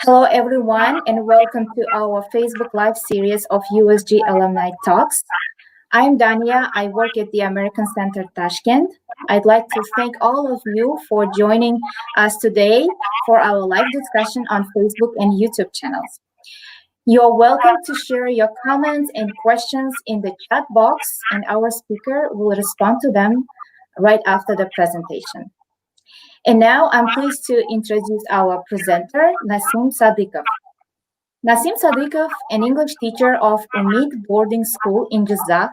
Hello, everyone, and welcome to our Facebook Live series of USG Alumni Talks. I'm Dania. I work at the American Center Tashkent. I'd like to thank all of you for joining us today for our live discussion on Facebook and YouTube channels. You're welcome to share your comments and questions in the chat box, and our speaker will respond to them right after the presentation. And now I'm pleased to introduce our presenter, Nasim Sadikov. Nasim Sadikov, an English teacher of Umid Boarding School in Jizak.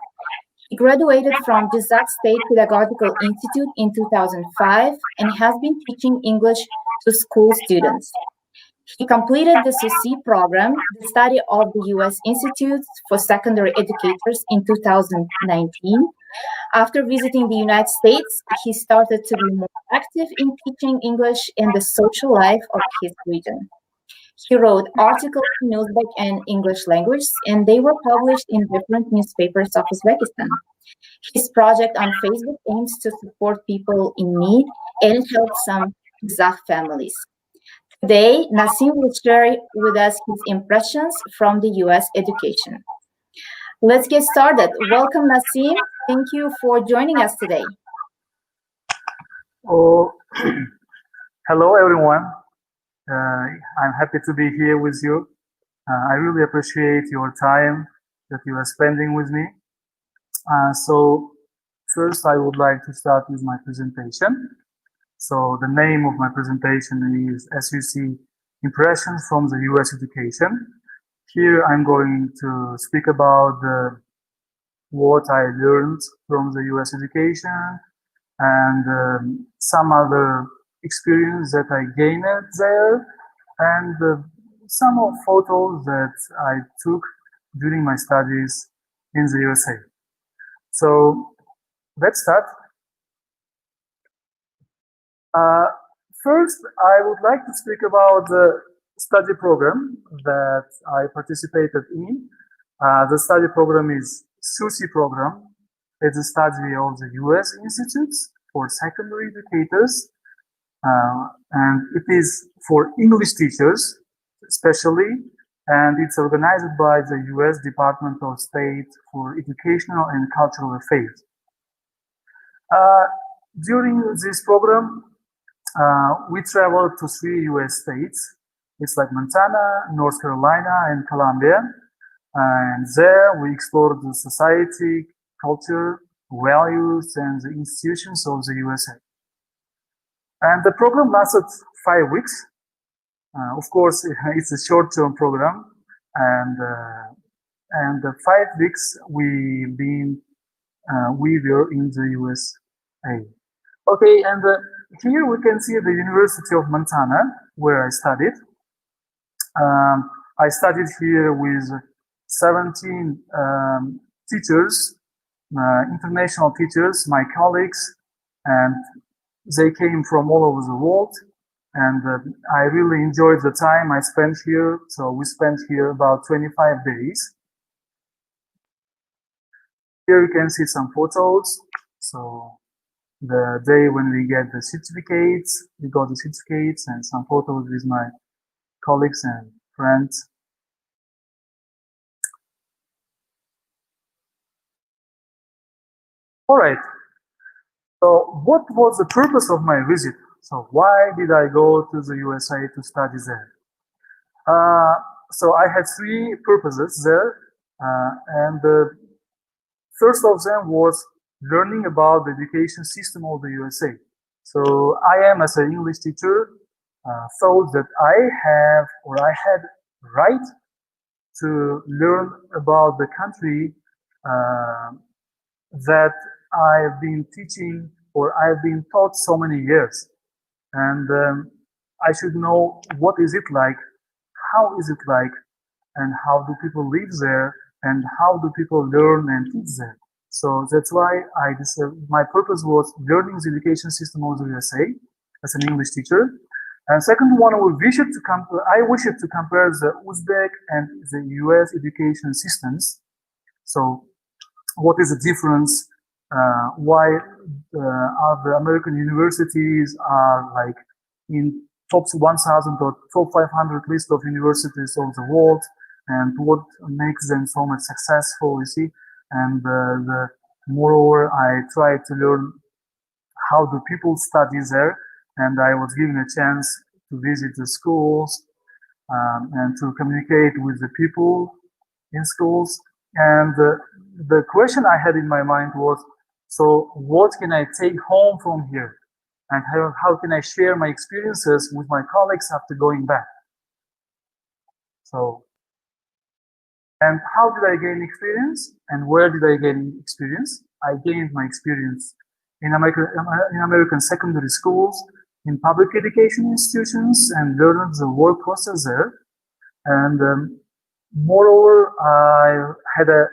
He graduated from Jizak State Pedagogical Institute in 2005 and has been teaching English to school students. He completed the SUSI program, the study of the U.S. Institute for Secondary Educators, in 2019. After visiting the United States, he started to be more active in teaching English in the social life of his region. He wrote articles in Uzbek and English language, and they were published in different newspapers of Uzbekistan. His project on Facebook aims to support people in need and help some Kazakh families. Today, Nasim will share with us his impressions from the U.S. education. Let's get started. Welcome, Nasim. Thank you for joining us today. Oh, hello, everyone. I'm happy to be here with you. I really appreciate your time that you are spending with me. So first, I would like to start with my presentation. So the name of my presentation is, as you see, Impressions from the U.S. Education. Here I'm going to speak about what I learned from the U.S. education and some other experience that I gained there, and some of photos that I took during my studies in the USA. So let's start. First, I would like to speak about the study program that I participated in. The study program is SUSI program. It's a study of the U.S. Institutes for Secondary Educators, and it is for English teachers, especially, and it's organized by the U.S. Department of State for Educational and Cultural Affairs. During this program, we traveled to 3 U.S. states. It's like Montana, North Carolina, and Columbia. And there we explored the society, culture, values, and the institutions of the USA. And the program lasted 5 weeks. Of course, it's a short-term program, and the 5 weeks we were in the USA. Okay, and here we can see the University of Montana, where I studied. I studied here with 17 teachers, international teachers, my colleagues, and they came from all over the world. And I really enjoyed the time I spent here. So we spent here about 25 days. Here you can see some photos. So the day when we get the certificates, we got the certificates, and some photos with my colleagues and friends. All right. So what was the purpose of my visit? So why did I go to the USA to study there? So I had 3 purposes there, and the first of them was learning about the education system of the USA. So I am, as an English teacher, thought that I had right to learn about the country that I've been teaching or I've been taught so many years. And I should know what is it like, how is it like, and how do people live there, and how do people learn and teach there. So that's why my purpose was learning the education system of the USA as an English teacher. And second one, I wished to compare the Uzbek and the US education systems. So what is the difference? Why the American universities are like in top 1,000 or top 500 list of universities of the world, and what makes them so much successful, you see. And moreover, I tried to learn how do people study there, and I was given a chance to visit the schools and to communicate with the people in schools. And the question I had in my mind was, so what can I take home from here? And how can I share my experiences with my colleagues after going back? So, and how did I gain experience? And where did I gain experience? I gained my experience in American secondary schools, in public education institutions, and learned the work process there. And moreover, I had a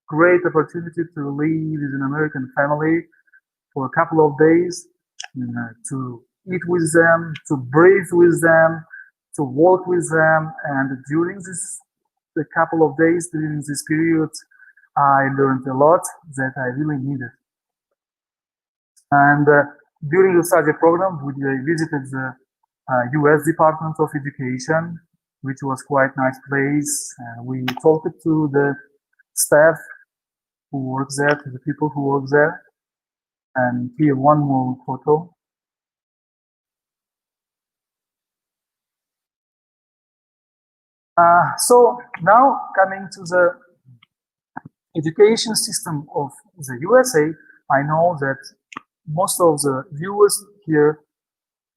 great opportunity to live with an American family for a couple of days, to eat with them, to breathe with them, to work with them. And during the couple of days, during this period, I learned a lot that I really needed. And during the study program, we visited the US Department of Education, which was quite nice place. We talked to the staff who works there, to the people who work there. And here, one more photo. So now coming to the education system of the USA, I know that most of the viewers here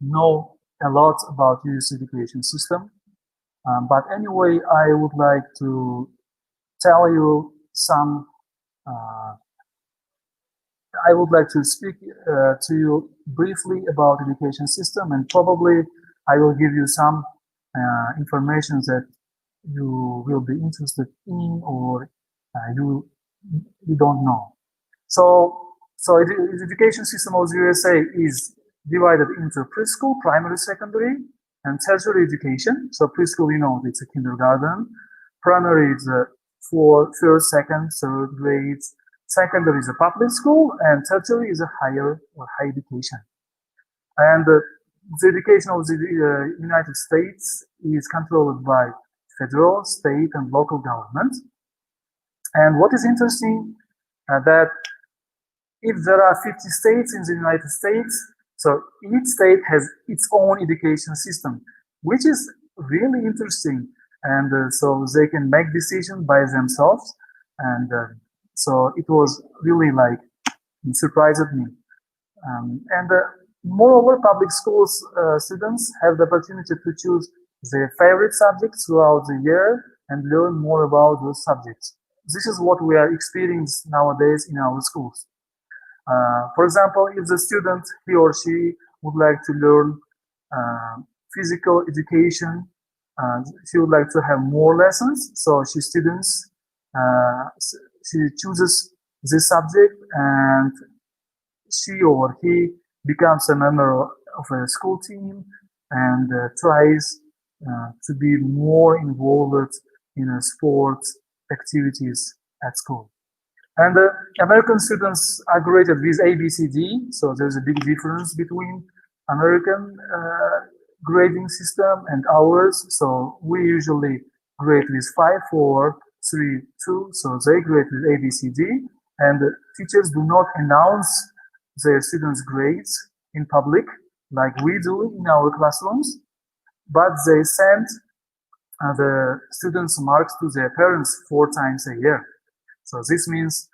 know a lot about US education system. But anyway, I would like to tell you some, I would like to speak to you briefly about education system, and probably I will give you some information that you will be interested in, or you don't know. So the education system of the USA is divided into preschool, primary, secondary, and tertiary education. So preschool, you know, it's a kindergarten. Primary is for first, second, third grades. Secondary is a public school, and tertiary is a higher or high education. And the education of the United States is controlled by federal, state, and local government. And what is interesting that if there are 50 states in the United States, so each state has its own education system, which is really interesting. And so they can make decisions by themselves. And so it was really like, it surprised me. And moreover, public schools students have the opportunity to choose their favorite subjects throughout the year and learn more about those subjects. This is what we are experiencing nowadays in our schools. For example, if the student, he or she, would like to learn physical education, she would like to have more lessons, so she chooses this subject, and she or he becomes a member of a school team and tries to be more involved in sports activities at school. And American students are graded with ABCD, so there's a big difference between American grading system and ours. So we usually grade with 5, 4, 3, 2, so they grade with ABCD, and teachers do not announce their students' grades in public like we do in our classrooms, but they send the students' marks to their parents 4 times a year. So this means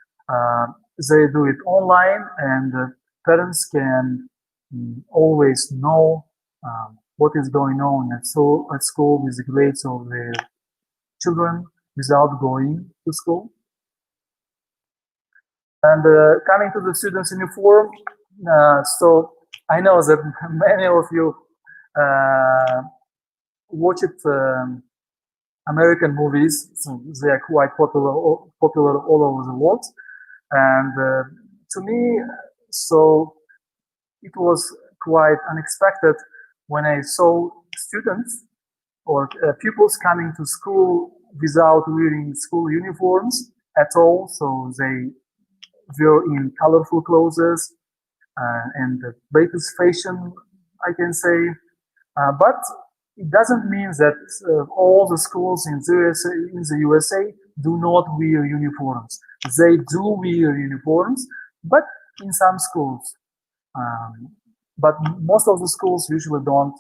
they do it online, and parents can always know what is going on at school with the grades of their children without going to school. And coming to the students' uniform, so I know that many of you watched American movies, so they are quite popular all over the world. And to me, so it was quite unexpected when I saw students or pupils coming to school without wearing school uniforms at all. So they were in colorful clothes and the latest fashion, I can say. But it doesn't mean that all the schools in the USA do not wear uniforms. They do wear uniforms, but in some schools. But most of the schools usually don't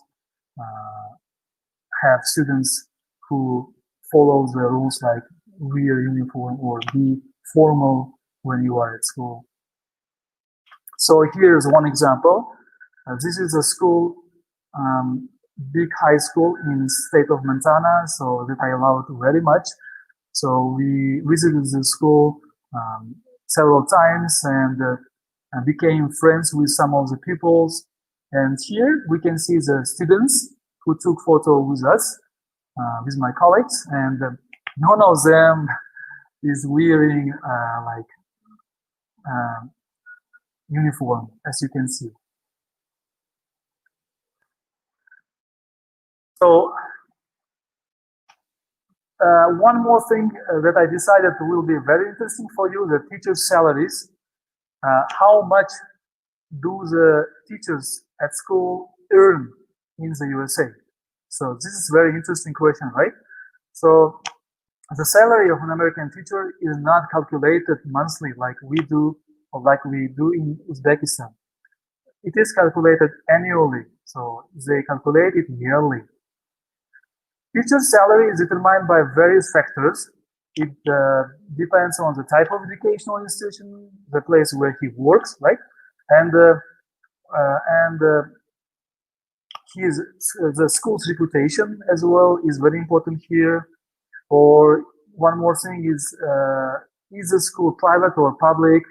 have students who follow the rules like wear uniform or be formal when you are at school. So here's one example. This is a school, big high school in state of Montana, so that I love very much. So we visited the school several times and became friends with some of the pupils. And here we can see the students who took photo with us, with my colleagues, and none of them is wearing uniform, as you can see. So one more thing that I decided will be very interesting for you, the teachers' salaries. How much do the teachers at school earn in the USA? So this is a very interesting question, right? So the salary of an American teacher is not calculated monthly like we do or like we do in Uzbekistan. It is calculated annually, so they calculate it yearly. Teacher's salary is determined by various factors. It depends on the type of educational institution, the place where he works, right? And the school's reputation as well is very important here. Or one more thing is the school private or public?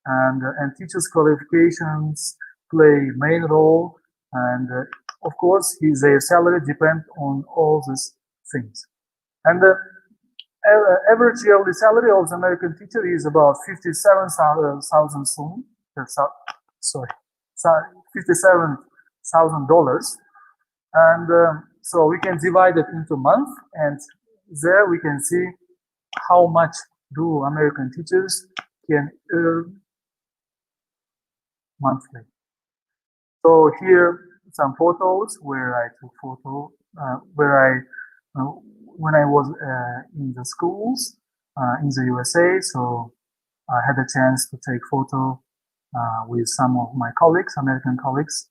And teachers' qualifications play main role. And of course, their salary depends on all these things. And the average yearly salary of the American teacher is about $57,000 soon. Sorry, $57,000. And so we can divide it into month, and there we can see how much do American teachers can earn monthly. So here some photos where I took photo when I was in the schools in the USA. So I had a chance to take photo with some of my colleagues, American colleagues.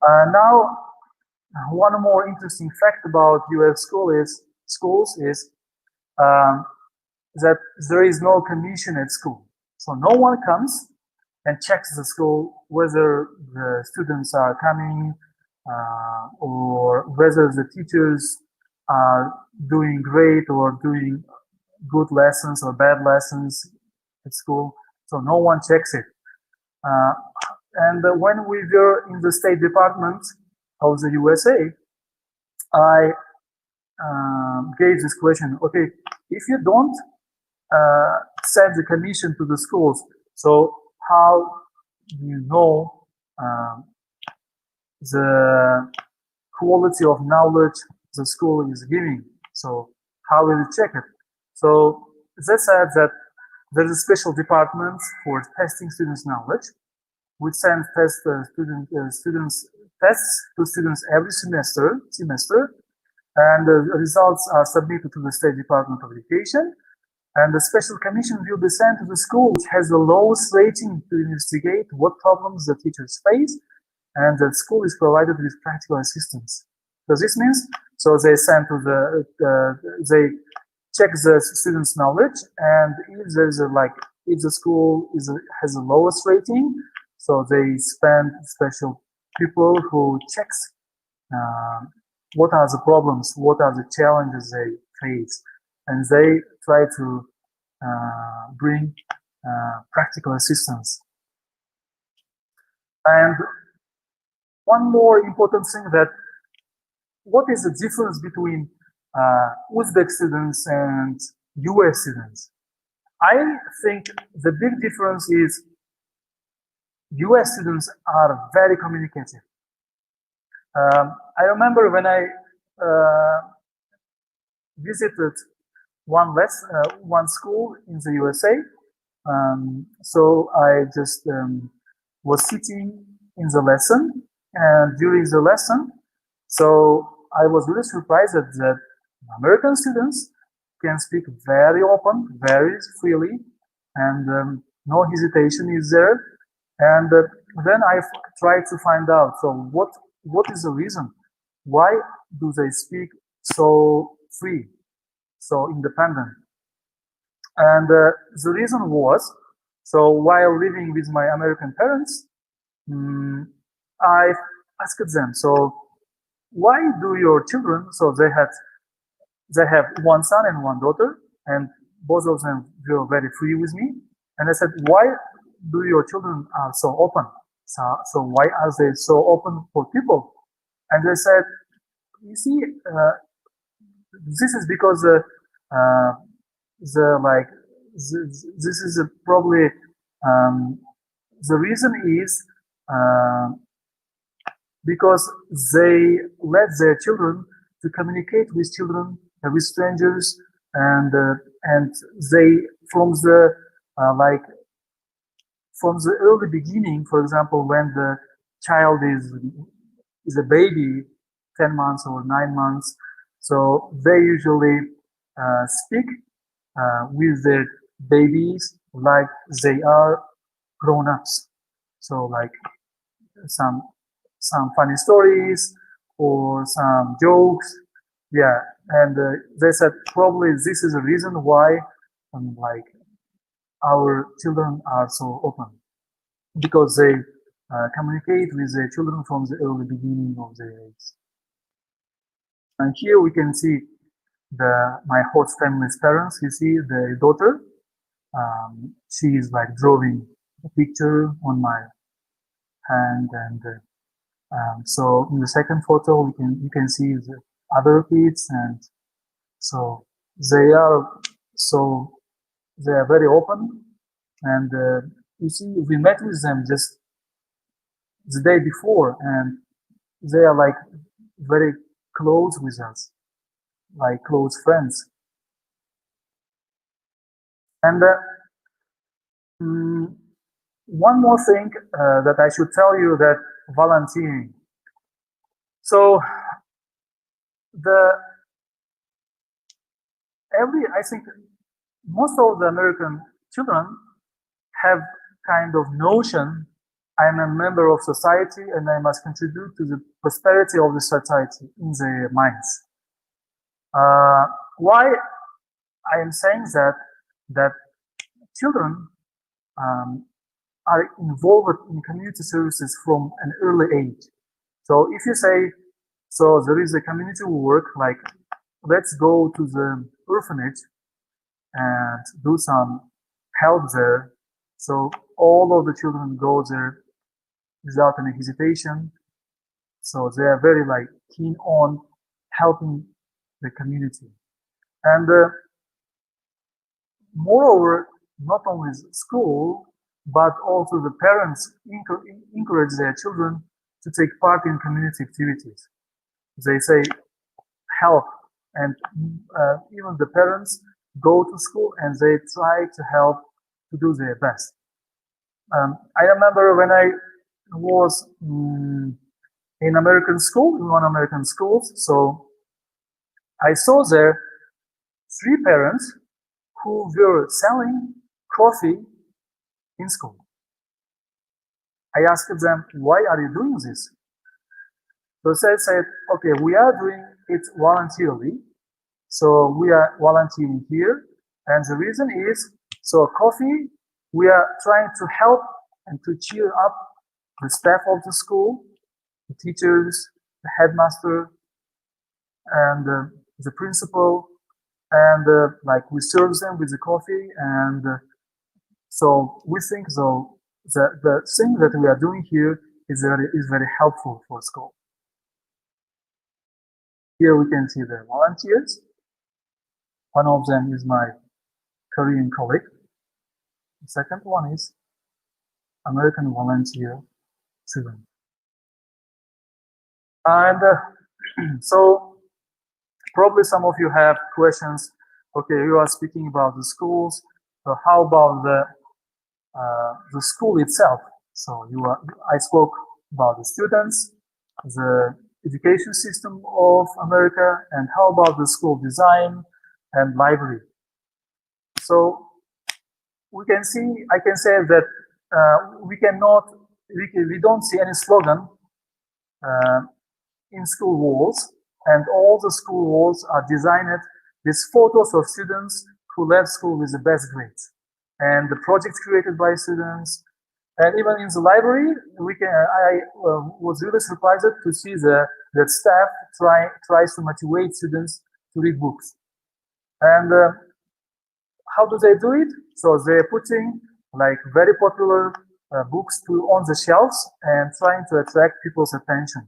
Now, one more interesting fact about US schools is that there is no commission at school. So no one comes and checks the school whether the students are coming or whether the teachers are doing great or doing good lessons or bad lessons at school. So no one checks it. And when we were in the State Department of the USA, I gave this question, okay, if you don't send the commission to the schools, so how do you know the quality of knowledge the school is giving? So how will you check it? So they said that there is a special department for testing students' knowledge. We send students tests to students every semester, and the results are submitted to the State Department of Education. And the special commission will be sent to the school which has the lowest rating to investigate what problems the teachers face, and the school is provided with practical assistance. So this means, so they send to they check the students' knowledge, and if there's if the school has the lowest rating, so they spend special people who checks what are the problems, what are the challenges they face, and they try to bring practical assistance. And one more important thing, that what is the difference between Uzbek students and US students? I think the big difference is US students are very communicative. I remember when I visited one school in the USA. So I just was sitting in the lesson, And during the lesson, so I was really surprised that American students can speak very open, very freely, and no hesitation is there. And then I tried to find out, so what is the reason? Why do they speak so free, so independent? And the reason was, so while living with my American parents, I asked them, so why do your children, so they have one son and one daughter, and both of them were very free with me. And I said, why do your children are so open? So why are they so open for people? And they said, you see, this is because the like this is probably the reason is because they let their children to communicate with children, with strangers, and they from the like from the early beginning, for example, when the child is a baby, 10 months or 9 months, so they usually speak with their babies like they are grown-ups. So like some funny stories or some jokes. Yeah, and they said probably this is the reason why like our children are so open, because they communicate with their children from the early beginning of their age. And here we can see my host family's parents. You see the daughter. She is like drawing a picture on my hand, and so in the second photo you can see the other kids, and so they are so they are very open, and you see we met with them just the day before, and they are like very close with us, like close friends. And one more thing that I should tell you, that volunteering. So I think most of the American children have kind of notion, I'm a member of society and I must contribute to the prosperity of the society in their minds. Why I am saying that children are involved in community services from an early age. So if you say, so there is a community work, like let's go to the orphanage and do some help there. So all of the children go there without any hesitation. So they are very like keen on helping the community. And moreover, not only school, but also the parents encourage their children to take part in community activities. They say help, and even the parents go to school and they try to help to do their best. I remember when I was in American school, in one American schools, so I saw there 3 parents who were selling coffee in school. I asked them, why are you doing this? So they said, okay, we are doing it voluntarily. So we are volunteering here. And the reason is, so coffee, we are trying to help and to cheer up the staff of the school, the teachers, the headmaster, and the principal, and like we serve them with the coffee. And so we think so the thing that we are doing here is very helpful for school. Here we can see the volunteers. One of them is my Korean colleague. The second one is American volunteer student. And so probably some of you have questions. Okay, you are speaking about the schools. So how about the school itself? So I spoke about the students. the education system of America, and how about the school design and library. So I can say that we don't see any slogan in school walls, and all the school walls are designed with photos of students who left school with the best grades, and the projects created by students. And even in the library, I was really surprised to see that staff tries to motivate students to read books. And how do they do it? So they're putting like very popular books on the shelves and trying to attract people's attention.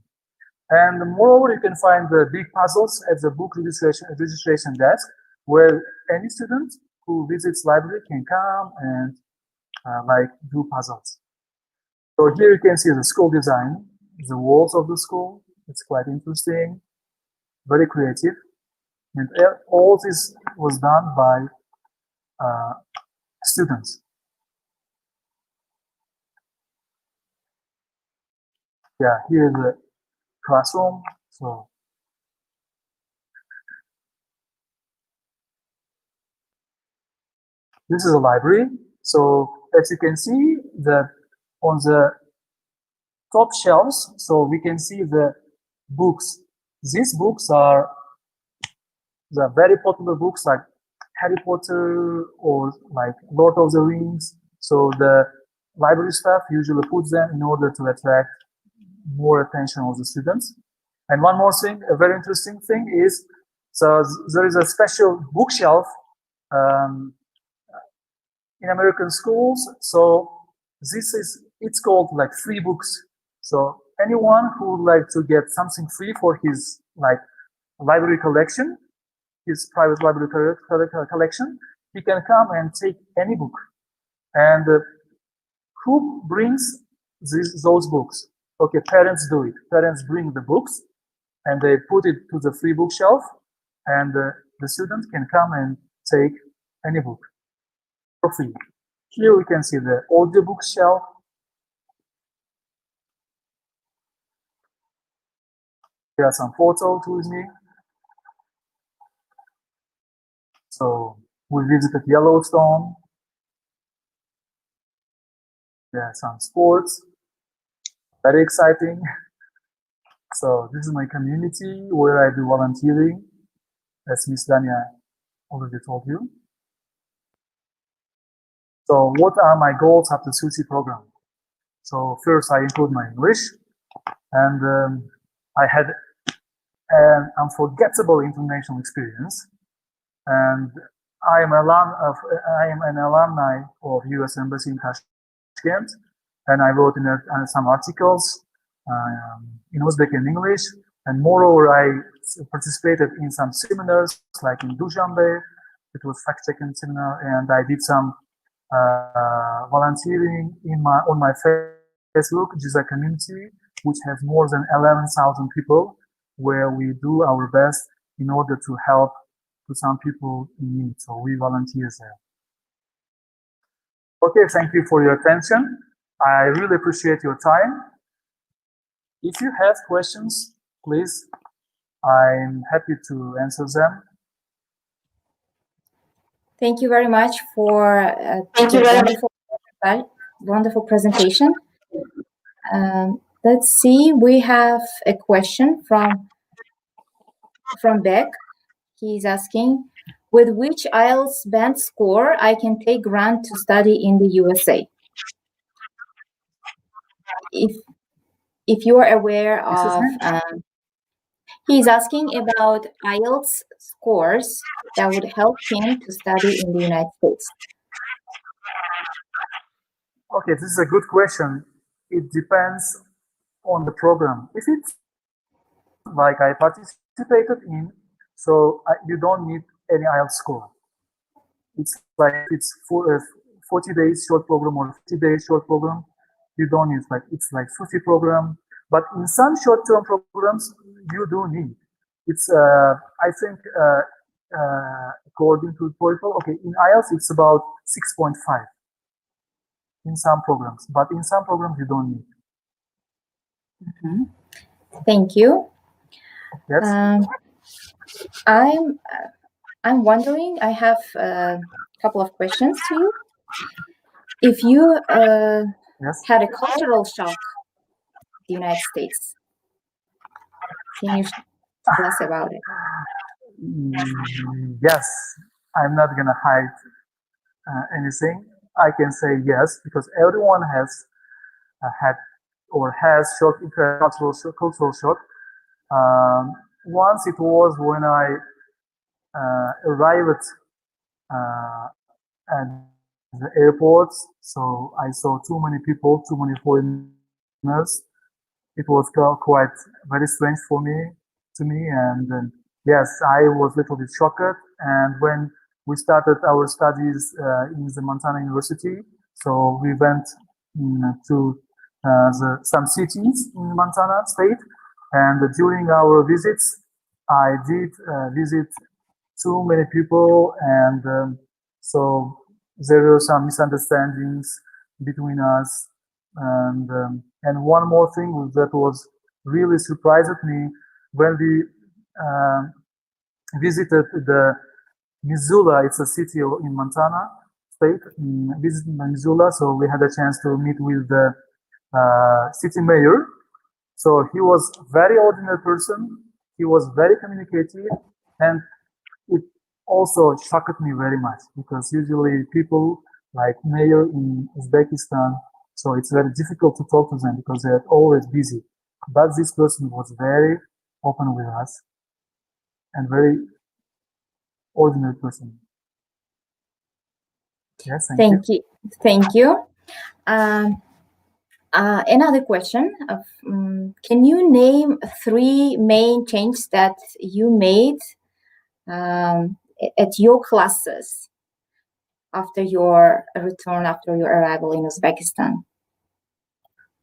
And moreover, you can find the big puzzles at the book registration desk, where any student who visits library can come and like do puzzles. So here you can see the school design, the walls of the school. It's quite interesting, very creative. And all this was done by students. Yeah, here is the classroom. So this is a library. So as you can see, on the top shelves, so we can see the books. These books are the very popular books like Harry Potter or like Lord of the Rings. So the library staff usually puts them in order to attract more attention of the students. And one more thing, a very interesting thing is, so there is a special bookshelf in American schools. So it's called like free books. So anyone who would like to get something free for his like library collection, his private library collection, he can come and take any book. And who brings those books? Okay, parents do it. Parents bring the books and they put it to the free bookshelf, and the student can come and take any book for free. Here we can see the audiobook shelf. Here are some photos with me. So we visited Yellowstone. There are some sports, very exciting. So this is my community where I do volunteering, as Miss Dania already told you. So what are my goals after SUSI program? So first I improved my English, and I had an unforgettable international experience. And I am an alumni of US Embassy in Tashkent, and I wrote in some articles in Uzbek and English. And moreover, I participated in some seminars, like in Dushanbe. It was fact-checking seminar, and I did some volunteering on my Facebook, which is a community which has more than 11,000 people, where we do our best in order to help to some people in need. So we volunteer there. Okay, thank you for your attention. I really appreciate your time. If you have questions, please, I'm happy to answer them. Thank you very much for wonderful presentation. Let's see, we have a question from Beck. He's asking, with which IELTS band score I can take grant to study in the USA? If you are aware of, he's asking about IELTS scores that would help him to study in the United States. Okay, this is a good question. It depends on the program. If it's like I participated in, so you don't need any IELTS score. It's like it's for a 40 days short program or 50 days short program. You don't need it's like SUSI program. But in some short-term programs, you do need. It's I think according to TOEFL, okay, in IELTS it's about 6.5 in some programs, but in some programs you don't need. Mm-hmm. Thank you. Yes. I'm wondering. I have a couple of questions to you. If you Yes. had a cultural shock, the United States, can you tell us about it? Yes. I'm not gonna hide anything. I can say yes because everyone has had or has shock, cultural shock. Once it was when I arrived at the airport, so I saw too many people, too many foreigners. It was quite very strange for me, to me, and yes, I was a little bit shocked. And when we started our studies in the Montana University, so we went to some cities in Montana state, and during our visits, I did visit too many people, and so there were some misunderstandings between us. And one more thing that was really surprised me when we visited the Missoula. It's a city in Montana state. Visiting Missoula, so we had a chance to meet with the city mayor. So he was very ordinary person. He was very communicative, and it also shocked me very much because usually people like mayor in Uzbekistan, so it's very difficult to talk to them because they're always busy. But this person was very open with us and very ordinary person. Yes, thank you. Thank you. Thank you. Another question. Can you name 3 main changes that you made at your classes after your return, after your arrival in Uzbekistan?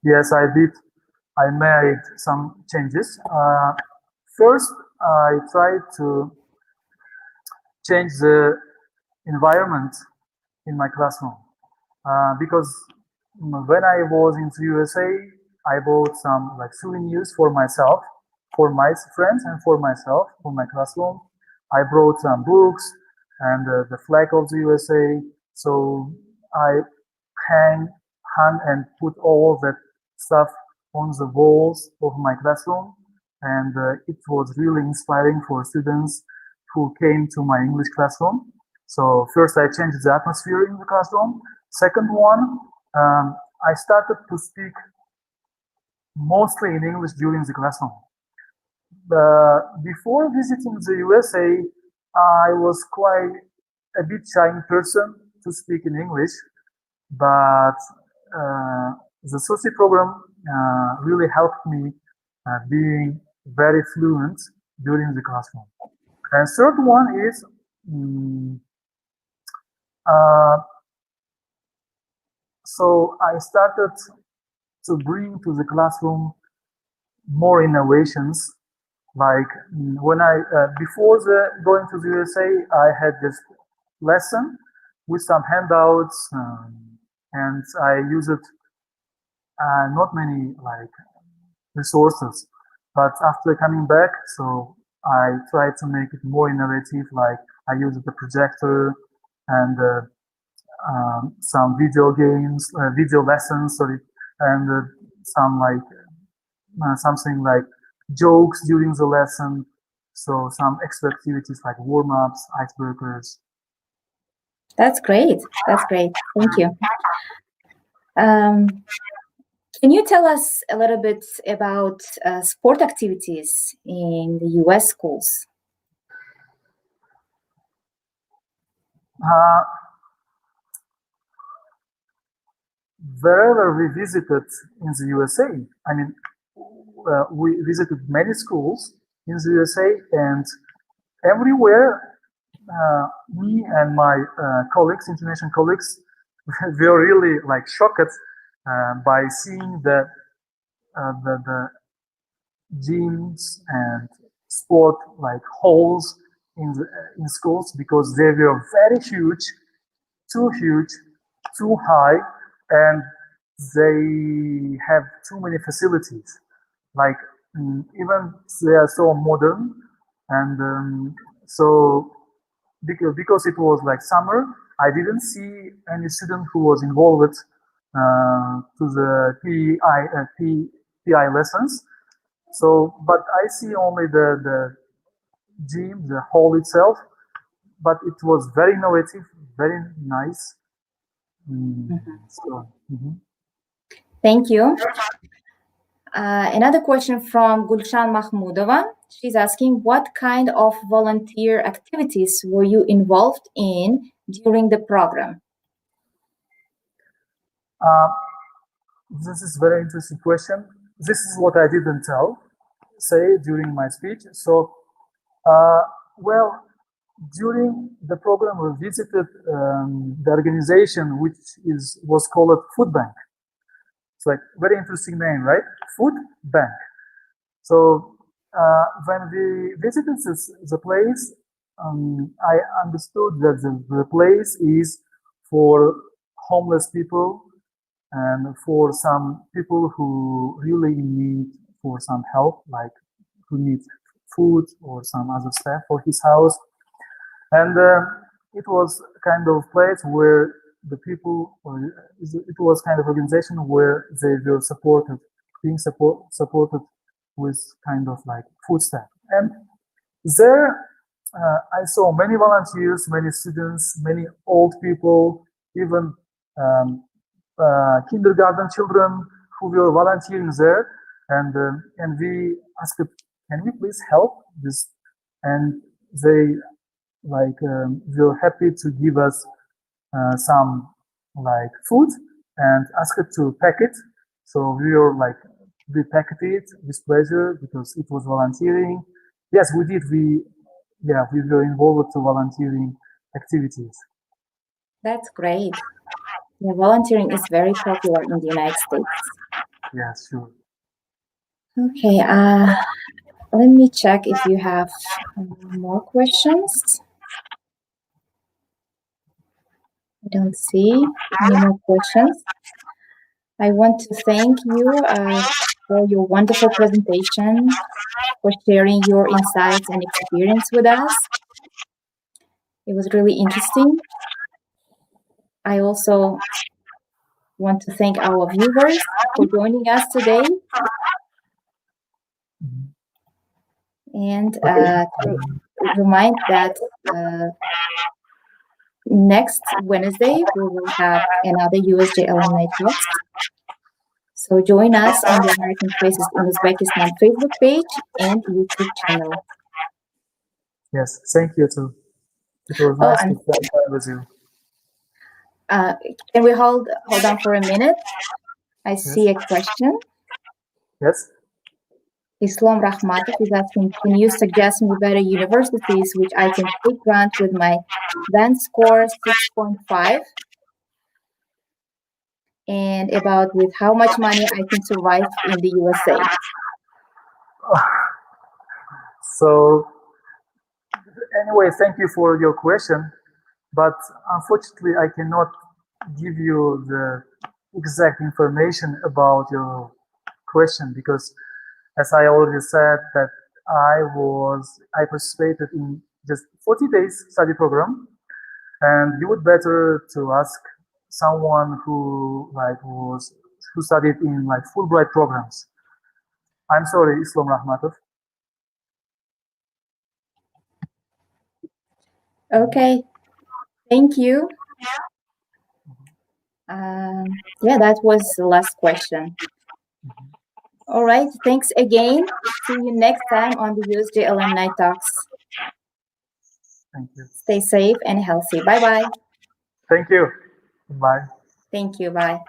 Yes, I did. I made some changes. First, I tried to change the environment in my classroom because when I was in the USA, I bought some like souvenirs for myself, for my friends, and for myself, for my classroom. I brought some books and the flag of the USA. So I hang, hung, and put all that stuff on the walls of my classroom, and it was really inspiring for students who came to my English classroom. So first I changed the atmosphere in the classroom. Second one, I started to speak mostly in English during the classroom. Before visiting the USA, I was quite a bit shy in person to speak in English, but the SOCI program really helped me being very fluent during the classroom. And third one is uh, so I started to bring to the classroom more innovations. Like when I before going to the USA, I had this lesson with some handouts, and I used not many like resources. But after coming back, so I tried to make it more innovative. Like I used the projector and some video games, video lessons, sorry, and some like something like jokes during the lesson. So some extra activities like warm-ups, icebreakers. That's great. That's great. Thank you. Can you tell us a little bit about sport activities in the US schools? Uh, Wherever we visited in the USA, I mean, we visited many schools in the USA, and everywhere, me and my colleagues, international colleagues, we were really like shocked by seeing the gyms and sport like halls in schools because they were very huge, too high, and they have too many facilities. Like even they are so modern, and so because it was like summer, I didn't see any student who was involved to the PI lessons. So, but I see only the gym, the hall itself, but it was very innovative, very nice. So, Thank you. Another question from Gulshan Mahmudova. She's asking, what kind of volunteer activities were you involved in during the program? This is very interesting question. This is what I didn't say during my speech. So, well, during the program, we visited the organization which was called Food Bank. It's like very interesting name, right? Food Bank. So when we visited the place, I understood that the place is for homeless people and for some people who really need for some help, like who need food or some other stuff for his house. And it was kind of place where the people, it was kind of organization where they were being supported with kind of like food stuff. And there I saw many volunteers, many students, many old people, even kindergarten children who were volunteering there. And we asked, can we please help this? And they were happy to give us some like food and asked to pack it. So we packed it with pleasure because it was volunteering. Yes, we did. We were involved to volunteering activities. That's great. Yeah, volunteering is very popular in the United States. Yeah, sure. Okay, let me check if you have more questions. I don't see any more questions. I want to thank you for your wonderful presentation, for sharing your insights and experience with us. It was really interesting. I also want to thank our viewers for joining us today. And to remind that next Wednesday, we will have another USG Alumni Talks. So join us on the American Faces in Uzbekistan Facebook page and YouTube channel. Yes, thank you too. It was nice to spend time with you. Can we hold on for a minute? I see a question. Yes. Islam Rahmatov is asking, can you suggest me better universities which I can take grant with my band score 6.5? And about with how much money I can survive in the USA. So anyway, thank you for your question, but unfortunately I cannot give you the exact information about your question because as I already said that I participated in just 40 days study program, and you would better to ask someone who studied in like Fulbright programs. I'm sorry, Islam Rahmatov. Okay, thank you. Yeah, that was the last question. All right, thanks again. See you next time on the USG Alumni Talks. Thank you. Stay safe and healthy. Bye-bye. Thank you. Bye. Thank you. Bye.